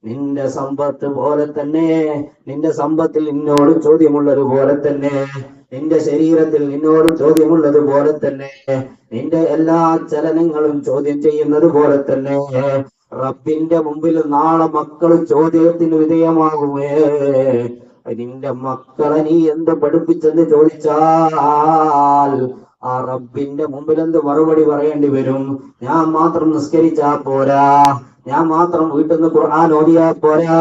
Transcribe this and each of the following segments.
നിന്റെ സമ്പത്ത് പോലെ തന്നെ, നിന്റെ സമ്പത്തിൽ നിന്നോട് ചോദ്യമുള്ളത് പോലെ തന്നെ, നിന്റെ ശരീരത്തിൽ നിന്നോട് ചോദ്യമുള്ളത് പോലെ തന്നെ, നിന്റെ എല്ലാ ചലനങ്ങളും ചോദ്യം ചെയ്യുന്നത് പോലെ തന്നെ റബ്ബിന്റെ മുമ്പിൽ നാളെ മക്കൾ ചോദ്യത്തിന് വിധേയമാകുമേ. നിന്റെ മക്കളെ നീ എന്ത് പഠിപ്പിച്ചെന്ന് ചോദിച്ചാൽ ആ റബ്ബിന്റെ മുമ്പിൽ എന്ത് മറുപടി പറയേണ്ടി വരും? ഞാൻ മാത്രം നിസ്കരിച്ചാ പോരാ, ഞാൻ മാത്രം വീട്ടിൽ നിന്ന് ഖുർആൻ ഓതിയാ പോരാ,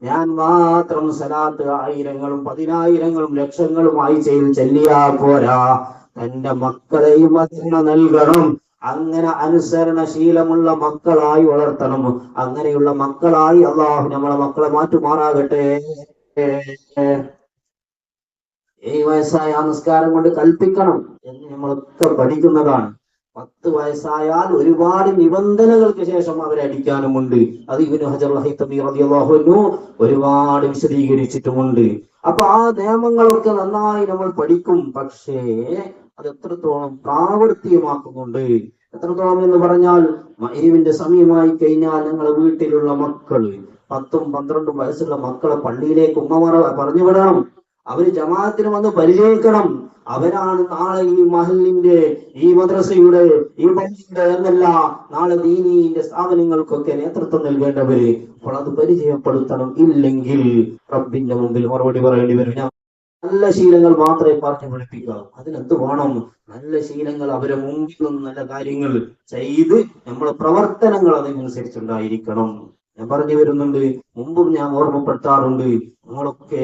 ഞാൻ മാത്രം സലാത്ത് ആയിരങ്ങളും പതിനായിരങ്ങളും ലക്ഷങ്ങളും ആഴ്ചയിൽ ചെല്ലിയാ പോരാ, തന്റെ മക്കളെയും അതിന് നൽകണം. അങ്ങനെ അനുസരണശീലമുള്ള മക്കളായി വളർത്തണം. അങ്ങനെയുള്ള മക്കളായി അള്ളാഹു നമ്മളെ മക്കളെ മാറ്റുമാറാകട്ടെ. 7 വയസ്സായ നിസ്കാരം കൊണ്ട് കൽപ്പിക്കണം എന്ന് നമ്മളൊക്കെ പഠിക്കുന്നതാണ്. 10 വയസ്സായാൽ ഒരുപാട് നിബന്ധനകൾക്ക് ശേഷം അവരെ അടിക്കാനുമുണ്ട്. അത് ഇബ്നു ഹജർ al-ഹൈതമി റളിയല്ലാഹു അൻഹു ഒരുപാട് വിശദീകരിച്ചിട്ടുമുണ്ട്. അപ്പൊ ആ നിയമങ്ങളൊക്കെ നന്നായി നമ്മൾ പഠിക്കും. പക്ഷേ അത് എത്രത്തോളം പ്രാവർത്തികമാക്കുന്നുണ്ട്, എത്രത്തോളം എന്ന് പറഞ്ഞാൽ മഗ്‌രിബിന്റെ സമയമായി കഴിഞ്ഞാൽ ഞങ്ങളുടെ വീട്ടിലുള്ള മക്കൾ 10ഉം 12ഉം വയസ്സുള്ള മക്കളെ പള്ളിയിലേക്ക് ഉമ്മമാർ പറഞ്ഞു വിടണം. അവര് ജമാഅത്തിന് വന്ന് പരിചയിക്കണം. അവരാണ് നാളെ ഈ മഹലിന്റെ, ഈ മദ്രസയുടെ, ഈ പള്ളിയുടെ എന്നല്ല നാളെ ദീനീന്റെ സ്ഥാപനങ്ങൾക്കൊക്കെ നേതൃത്വം നൽകേണ്ടവര്. അപ്പോൾ അത് പരിചയപ്പെടുത്തണം. ഇല്ലെങ്കിൽ റബ്ബിന്റെ മുമ്പിൽ മറുപടി പറയേണ്ടി വരും. നല്ല ശീലങ്ങൾ മാത്രമേ പറഞ്ഞു പഠിപ്പിക്കുക. അതിനെന്ത് വേണം? നല്ല ശീലങ്ങൾ, അവരെ മുമ്പിൽ നിന്ന് നല്ല കാര്യങ്ങൾ ചെയ്ത് നമ്മളെ പ്രവർത്തനങ്ങൾ അതിനനുസരിച്ചുണ്ടായിരിക്കണം. ഞാൻ പറഞ്ഞു വരുന്നുണ്ട്, മുമ്പും ഞാൻ ഓർമ്മപ്പെടുത്താറുണ്ട്, നമ്മളൊക്കെ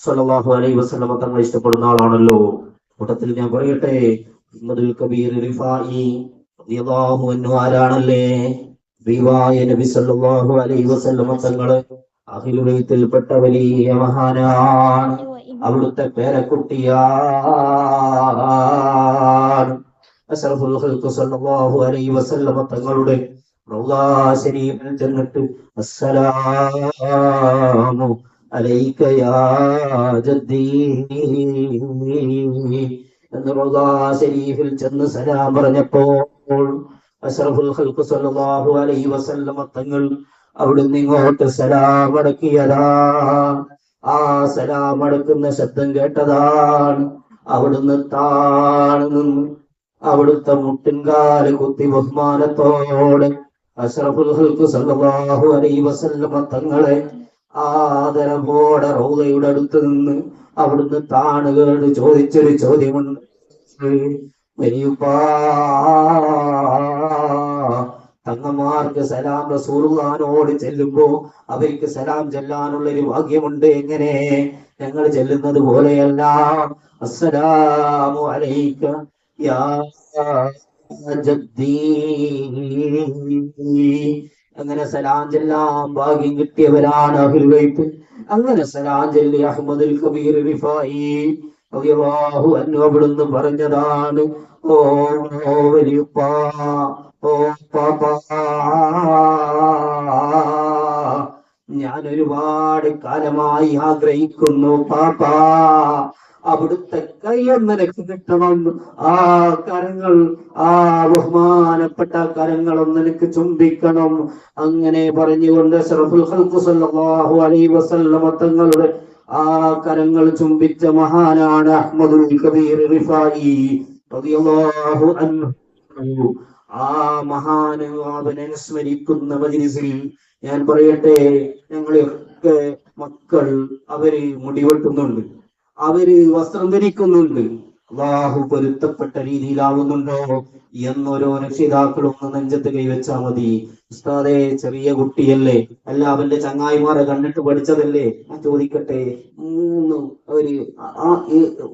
സല്ലല്ലാഹു അലൈഹി വസല്ലം തങ്ങൾ ഇഷ്ടപ്പെടുന്ന ആളാണല്ലോ. കൂട്ടത്തിൽ ഞാൻ പറയട്ടെ, മുഹമ്മദുൽ കബീർ റിഫായി റളിയല്ലാഹു അൻഹു ആരാണല്ലേ? റിവായ നബി സല്ലല്ലാഹു അലൈഹി വസല്ലം തങ്ങള് അഹ്ലുൽ ബൈത്തിൽപ്പെട്ട വലിയ മഹാനാണ്. അവിടുത്തെ പേരക്കുട്ടിയാണ്. അഷ്റഫുൽ ഖൽഖ് സല്ലല്ലാഹു അലൈഹി വസല്ലം തങ്ങളുടെ റൗള ശരീഫിൽ ചെന്നിട്ട് അസ്സലാമു അലൈക യാ ജദ്ദീ എന്ന് റൗള ശരീഫിൽ ചെന്ന് സലാം പറഞ്ഞപ്പോൾ അഷ്റഫുൽ ഖൽഖ് സല്ലല്ലാഹു അലൈഹി വസല്ലം തങ്ങൾ അവിടുന്ന് ഇങ്ങോട്ട് സലാം അടക്കിയതാ. ആ സലാം അടക്കുന്ന ശബ്ദം കേട്ടതാണ്. അവിടുന്ന് താണു നിന്ന് അവിടുത്തെ മുട്ടിൻകാല് കുത്തി ബഹുമാനത്തോടെ അഷ്റഫുൽ ഖൽഖ് സല്ലല്ലാഹു അലൈഹി വസല്ലം തങ്ങളെ ആദരവോടെ റൗളയുടെ അടുത്ത് നിന്ന് അവിടുന്ന് താണുകേട് ചോദിച്ചൊരു ചോദ്യമുണ്ട്. തങ്ങന്മാർക്ക് സലാം റസൂലുള്ളാഹിനോട് ചെല്ലുമ്പോ അവർക്ക് സലാം ചെല്ലാനുള്ള ഒരു ഭാഗ്യമുണ്ട്. എങ്ങനെ? ഞങ്ങൾ ചെല്ലുന്നത് പോലെയല്ല. അസ്സലാമു അലൈക യാ ജദ്ദീ. അങ്ങനെ സലാം ചെല്ലാൻ ഭാഗ്യം കിട്ടിയവരാണ് അഹ്ലുൽ ബൈത്ത്. അങ്ങനെ സലാം ചൊല്ലി അഹ്മദുൽ കബീർ റിഫായി റളിയല്ലാഹു അൻഹു അവിടുന്ന് പറഞ്ഞതാണ്, ഓ വലിയുപ്പാ, ഓ പാപ്പാ, ഞാൻ ഒരുപാട് കാലമായി ആഗ്രഹിക്കുന്നു പാപ്പാ, അവിടുത്തെ കൈയൊന്ന് എനിക്ക് കിട്ടണം. ആ കരങ്ങൾ, ആ ബഹുമാനപ്പെട്ട കരങ്ങളൊന്ന് എനിക്ക് ചുംബിക്കണം. അങ്ങനെ പറഞ്ഞുകൊണ്ട് അഷ്റഫുൽ ഖൽഖ് സല്ലല്ലാഹു അലൈഹി വസല്ലം തങ്ങളുടെ ആ കരങ്ങൾ ചുംബിച്ച മഹാനാണ് അഹ്മദുൽ കബീർ റിഫായി റളിയല്ലാഹു അൻഹു. ആ മഹാന് അവനെ സ്മരിക്കുന്ന മജ്‌ലിസിൽ ഞാൻ പറയട്ടെ, ഞങ്ങളെയൊക്കെ മക്കൾ അവര് മുടിവെട്ടുന്നുണ്ട്, അവര് വസ്ത്രം ധരിക്കുന്നുണ്ട്. അല്ലാഹു പൊരുത്തപ്പെട്ട രീതിയിലാവുന്നുണ്ടോ എന്നോരോ രക്ഷിതാക്കളും ഒന്ന് നെഞ്ചത്ത് കൈവച്ചാ മതി. ഉസ്താദേ, ചെറിയ കുട്ടിയല്ലേ, അല്ല അവന്റെ ചങ്ങായിമാരെ കണ്ടിട്ട് പഠിച്ചതല്ലേ? ഞാൻ ചോദിക്കട്ടെ,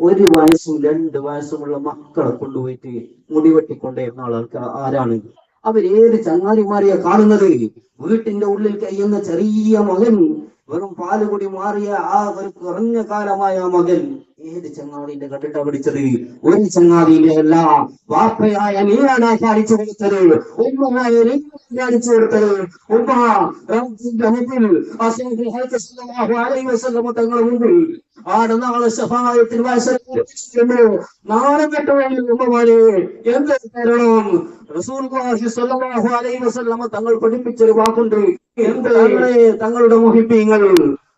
ഒരു വയസ്സും 2 വയസ്സുമുള്ള മക്കളെ കൊണ്ടുപോയിട്ട് മുടിവെട്ടിക്കൊണ്ടേരുന്ന ആൾക്ക് ആരാണ്? അവരേത് ചങ്ങാതിമാരെയാ കാണുന്നത്? വീട്ടിന്റെ ഉള്ളിൽ കഴിയുന്ന ചെറിയ മകൻ, വെറും പാലുകുടി മാറിയ ആ ഒരു കുറഞ്ഞ കാലമായ മകൻ ഏത് ചങ്ങാതിന്റെ കണ്ടിട്ടാ പിടിച്ചത്? ഒരു ചങ്ങാതിന്റെ അല്ല, വാപ്പയായ നീയാണ് കാണിച്ചു കൊടുത്തത്, ഉമ്മയായ നീയാണ് കാണിച്ചു കൊടുത്തത്. ഉമ്മ റബ്ബിന്റെ മുമ്പിൽ തങ്ങളുടെ മുമ്പിൽ ആണ് നാളെ ശഫാഅത്തിൽ നാളെ കെട്ടുവാൻ ഉമ്മമാരെ എന്ത് കാരണം? റസൂലുള്ളാഹി സ്വല്ലല്ലാഹു അലൈഹി വസല്ലമ തങ്ങൾ പഠിപ്പിച്ചൊരു വാക്കുണ്ട്. എന്ത്? തങ്ങളുടെ മുഹിബ്ബീങ്ങൾ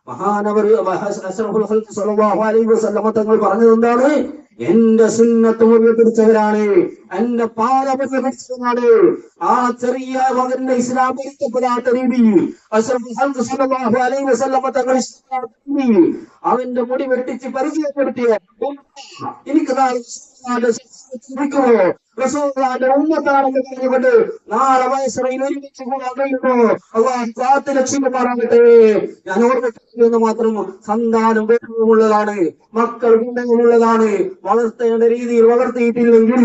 മഹാനവർ അഷ്റഫുൽ ഖൽഖ് സ്വല്ലല്ലാഹു അലൈഹി വസല്ലമ തങ്ങൾ പറഞ്ഞത് എന്താണ്? എന്റെ സുന്നത്ത് മുറുകെ പിടിച്ചവരാണ്, എന്റെ പാരമ്പര്യം പിടിച്ചവരാണ്. ആ ചെറിയ മകന്റെ ഇസ്ലാം പൊരുത്തപ്പെടാത്ത രീതിയിൽ അഷ്റഫുൽ ഖൽഖ് സ്വല്ലല്ലാഹു അലൈഹി വസല്ലമ തങ്ങൾ അവന്റെ മുടി വെട്ടിച്ച് പരിചയപ്പെടുത്തിയ എനിക്ക് റസൂലുള്ളാഹിന്റെ ഉമ്മത്താണെന്ന് പറഞ്ഞുകൊണ്ട് നാളെ വയസ്സറയിൽ ഒരുമിച്ച് കൂടാൻ കഴിയുമോ? അല്ലാഹു കാത്ത് രക്ഷിക്കുമാറാകട്ടെ. ഞാൻ ഓർമ്മിപ്പിക്കുന്നത് മാത്രം, സന്താനം വേണ്ടുമുള്ളതാണ്, മക്കൾ ഉള്ളതാണ്. വളർത്തേണ്ട രീതിയിൽ വളർത്തിയിട്ടില്ലെങ്കിൽ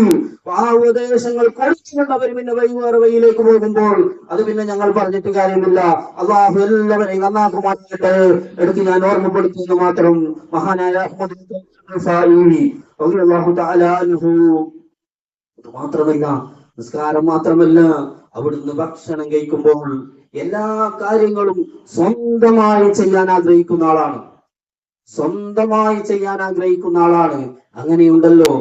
ആ ഉപദേശങ്ങൾ കൊടുത്തുകൊണ്ടവർ പിന്നെ വേറെ വഴിയിലേക്ക് പോകുമ്പോൾ അത് പിന്നെ ഞങ്ങൾ പറഞ്ഞിട്ട് കാര്യമില്ല. അല്ലാഹു എല്ലാവരെയും നന്നാക്കുമാറാകട്ടെ. എടുത്ത് ഞാൻ ഓർമ്മപ്പെടുത്തുന്നത് മാത്രം, മഹാനായ അഹ്മദ് റളിയല്ലാഹു തആല അൻഹു മാത്രമല്ല, നിസ്കാരം മാത്രമല്ല, അവിടുന്ന് ഭക്ഷണം കഴിക്കുമ്പോൾ എല്ലാ കാര്യങ്ങളും സ്വന്തമായി ചെയ്യാൻ ആഗ്രഹിക്കുന്ന ആളാണ്, സ്വന്തമായി ചെയ്യാൻ ആഗ്രഹിക്കുന്ന ആളാണ്. അങ്ങനെയുണ്ടല്ലോ,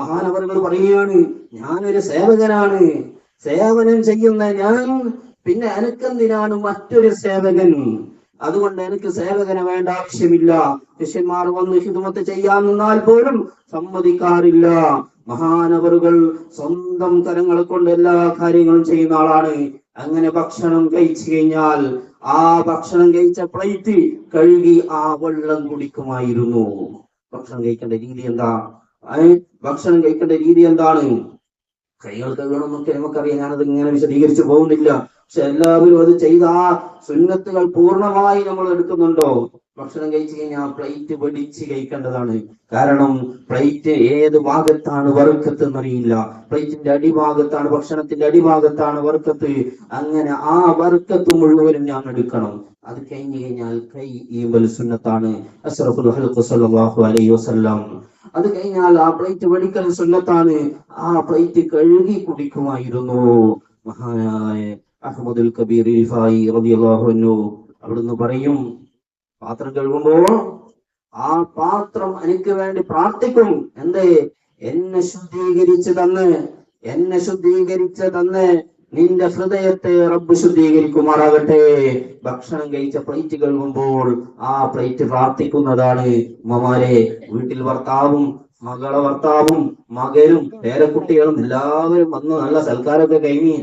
മഹാനവറുകൾ പറയുകയാണ്, ഞാനൊരു സേവകനാണ്, സേവനം ചെയ്യുന്ന ഞാൻ, പിന്നെ എനക്കെന്തിനാണ് മറ്റൊരു സേവകൻ? അതുകൊണ്ട് എനിക്ക് സേവകനെ വേണ്ട ആവശ്യമില്ല. ശിഷ്യന്മാർ വന്ന് ഹിദ്മത്ത് ചെയ്യാൻ നിന്നാൽ പോലും സമ്മതിക്കാറില്ല. മഹാനവറുകൾ സ്വന്തം കരങ്ങളെ കൊണ്ട് എല്ലാ കാര്യങ്ങളും ചെയ്യുന്ന ആളാണ്. അങ്ങനെ ഭക്ഷണം കഴിച്ചു കഴിഞ്ഞാൽ ആ ഭക്ഷണം കഴിച്ച പ്ലേറ്റ് കഴുകി ആ വെള്ളം കുടിക്കുമായിരുന്നു. ഭക്ഷണം കഴിക്കേണ്ട രീതി എന്താ? ഭക്ഷണം കഴിക്കേണ്ട രീതി എന്താണ്? കൈകൾ കഴുകണമെന്നൊക്കെ നമുക്കറിയാം, ഞാനത് ഇങ്ങനെ വിശദീകരിച്ചു പോകുന്നില്ല. പക്ഷെ എല്ലാവരും അത് ചെയ്ത ആ സുന്നത്തുകൾ പൂർണ്ണമായി നമ്മൾ എടുക്കുന്നുണ്ടോ? ഭക്ഷണം കഴിച്ചു കഴിഞ്ഞാൽ പ്ലേറ്റ് പിടിച്ച് കഴിക്കേണ്ടതാണ്. കാരണം പ്ലേറ്റ് ഏത് ഭാഗത്താണ് ബർക്കത്ത് എന്നറിയില്ല. പ്ലേറ്റിന്റെ അടിഭാഗത്താണ്, ഭക്ഷണത്തിന്റെ അടിഭാഗത്താണ് ബർക്കത്ത്. അങ്ങനെ ആ ബർക്കത്ത് മുഴുവനും ഞാൻ എടുക്കണം. അത് കഴിഞ്ഞു കഴിഞ്ഞാൽ കൈ ഈമ്പൽ സുന്നത്താണ്. അഷ്റഫുൽ ഖൽഖ് സ്വല്ലല്ലാഹു അലൈഹി വസല്ലം അത് കഴിഞ്ഞാൽ ആ പ്ലേറ്റ് വെടിക്കൽ സുന്നത്താണ്. ആ പ്ലേറ്റ് കഴുകി കുടിക്കുമായിരുന്നു. മഹാനായ അഹ്മദുൽ കബീർ റിഫായി റളിയല്ലാഹു അൻഹു അവിടുന്ന് പറയും, പാത്രം കഴുകുമ്പോൾ ആ പാത്രം എനിക്ക് വേണ്ടി പ്രാർത്ഥിക്കും. എന്തേ? എന്നെ ശുദ്ധീകരിച്ച് തന്ന് നിന്റെ ഹൃദയത്തെ റബ്ബ് ശുദ്ധീകരിക്കുമാറാകട്ടെ. ഭക്ഷണം കഴിച്ച പ്ലേറ്റ് കഴുകുമ്പോൾ ആ പ്ലേറ്റ് പ്രാർത്ഥിക്കുന്നതാണ്. ഉമ്മമാരെ, വീട്ടിൽ ഭർത്താവും ഭർത്താവും മകനും പേരക്കുട്ടികളും എല്ലാവരും വന്ന് നല്ല സൽക്കാരമൊക്കെ കഴിഞ്ഞ്